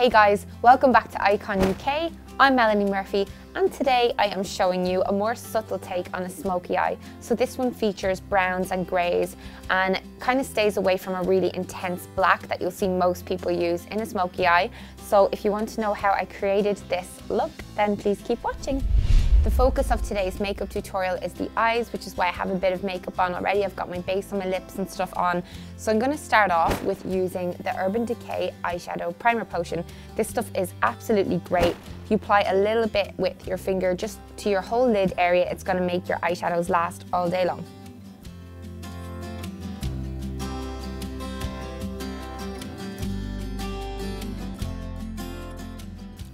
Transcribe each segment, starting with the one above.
Hey guys, welcome back to Icon UK. I'm Melanie Murphy and today I am showing you a more subtle take on a smoky eye. So this one features browns and greys and kind of stays away from a really intense black that you'll see most people use in a smoky eye. So if you want to know how I created this look, then please keep watching. The focus of today's makeup tutorial is the eyes, which is why I have a bit of makeup on already. I've got my base on my lips and stuff on. So I'm going to start off with using the Urban Decay Eyeshadow Primer Potion. This stuff is absolutely great. If you apply a little bit with your finger just to your whole lid area, it's going to make your eyeshadows last all day long.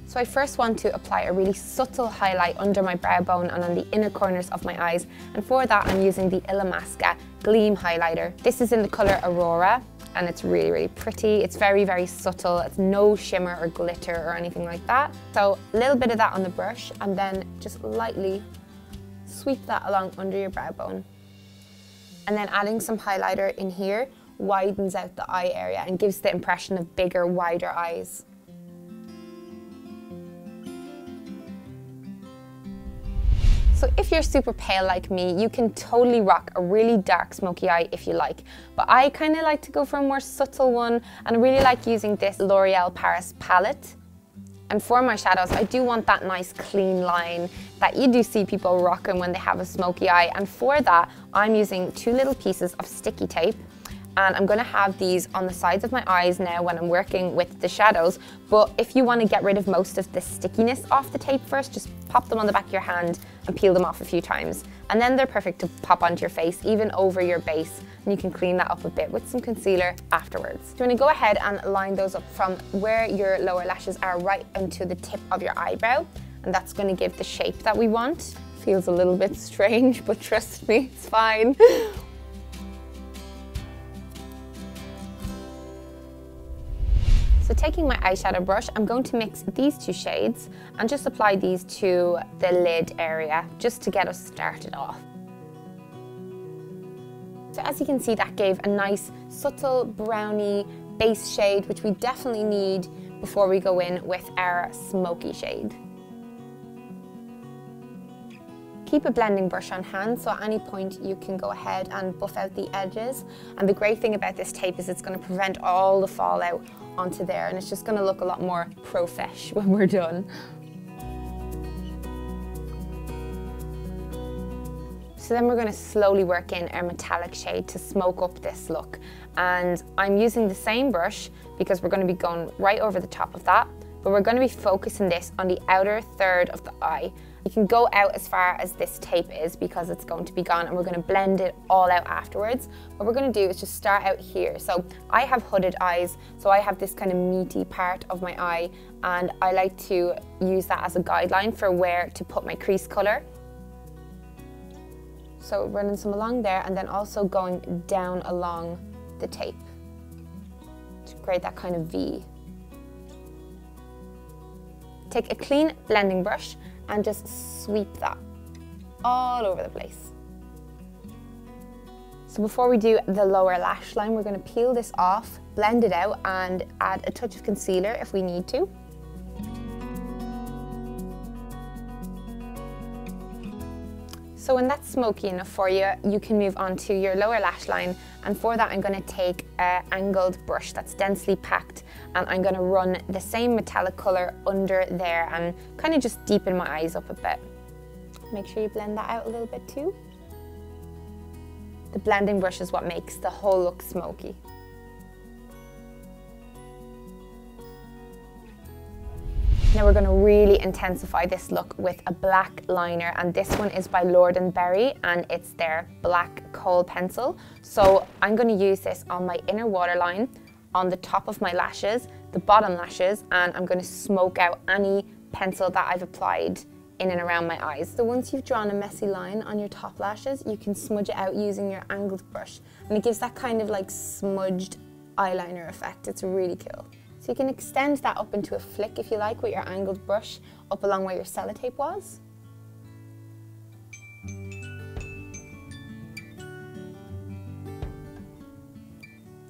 So I first want to apply a really subtle highlight under my brow bone and on the inner corners of my eyes. And for that, I'm using the ILLAMASQUA GLEAM highlighter. This is in the color AURORA and it's really, really pretty. It's very, very subtle. It's no shimmer or glitter or anything like that. So a little bit of that on the brush and then just lightly sweep that along under your brow bone. And then adding some highlighter in here widens out the eye area and gives the impression of bigger, wider eyes. So if you're super pale like me, you can totally rock a really dark smoky eye if you like. But I kind of like to go for a more subtle one and I really like using this L'Oreal Paris palette. And for my shadows, I do want that nice clean line that you do see people rocking when they have a smoky eye. And for that, I'm using 2 little pieces of sticky tape. And I'm going to have these on the sides of my eyes now when I'm working with the shadows. But if you want to get rid of most of the stickiness off the tape first, just pop them on the back of your hand and peel them off a few times. And then they're perfect to pop onto your face, even over your base. And you can clean that up a bit with some concealer afterwards. You want to go ahead and line those up from where your lower lashes are right into the tip of your eyebrow. And that's going to give the shape that we want. Feels a little bit strange, but trust me, it's fine. So taking my eyeshadow brush, I'm going to mix these 2 shades and just apply these to the lid area just to get us started off. So as you can see, that gave a nice subtle browny base shade, which we definitely need before we go in with our smoky shade. Keep a blending brush on hand, so at any point you can go ahead and buff out the edges. And the great thing about this tape is it's going to prevent all the fallout onto there, and it's just going to look a lot more profesh when we're done. So then we're going to slowly work in our metallic shade to smoke up this look. And I'm using the same brush because we're going to be going right over the top of that, but we're going to be focusing this on the outer third of the eye. You can go out as far as this tape is because it's going to be gone, and we're going to blend it all out afterwards. What we're going to do is just start out here. So I have hooded eyes, so I have this kind of meaty part of my eye, and I like to use that as a guideline for where to put my crease colour. So running some along there and then also going down along the tape to create that kind of V. Take a clean blending brush and just sweep that all over the place. So before we do the lower lash line, we're going to peel this off, blend it out and add a touch of concealer if we need to. So when that's smoky enough for you, you can move on to your lower lash line, and for that I'm going to take an angled brush that's densely packed and I'm going to run the same metallic colour under there and kind of just deepen my eyes up a bit. Make sure you blend that out a little bit too. The blending brush is what makes the whole look smoky. Now we're going to really intensify this look with a black liner, and this one is by Lord & Berry and it's their black kohl pencil. So I'm going to use this on my inner waterline, on the top of my lashes, the bottom lashes, and I'm going to smoke out any pencil that I've applied in and around my eyes. So once you've drawn a messy line on your top lashes, you can smudge it out using your angled brush, and it gives that kind of like smudged eyeliner effect. It's really cool. So you can extend that up into a flick if you like with your angled brush up along where your sellotape was.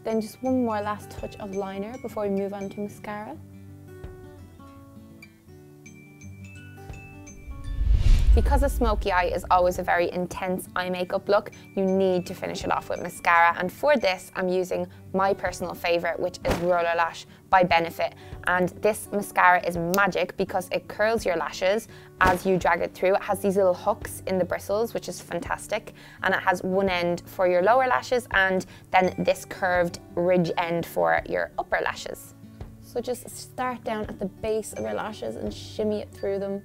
Then just one more last touch of liner before we move on to mascara. Because a smoky eye is always a very intense eye makeup look, you need to finish it off with mascara. And for this, I'm using my personal favorite, which is Roller Lash by Benefit. And this mascara is magic because it curls your lashes as you drag it through. It has these little hooks in the bristles, which is fantastic. And it has one end for your lower lashes and then this curved ridge end for your upper lashes. So just start down at the base of your lashes and shimmy it through them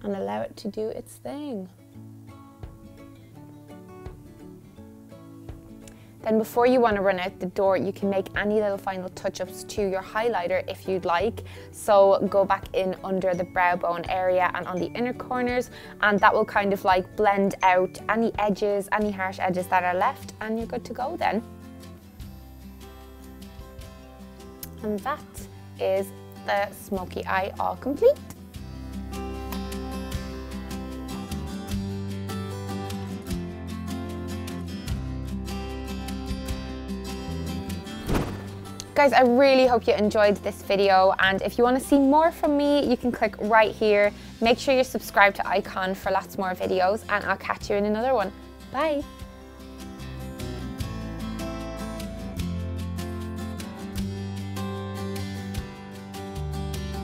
and allow it to do its thing. Then before you want to run out the door, you can make any little final touch-ups to your highlighter if you'd like. So go back in under the brow bone area and on the inner corners, and that will kind of like blend out any edges, any harsh edges that are left, and you're good to go then. And that is the smoky eye all complete. Guys, I really hope you enjoyed this video, and if you want to see more from me, you can click right here. Make sure you're subscribed to Icon for lots more videos, and I'll catch you in another one. Bye!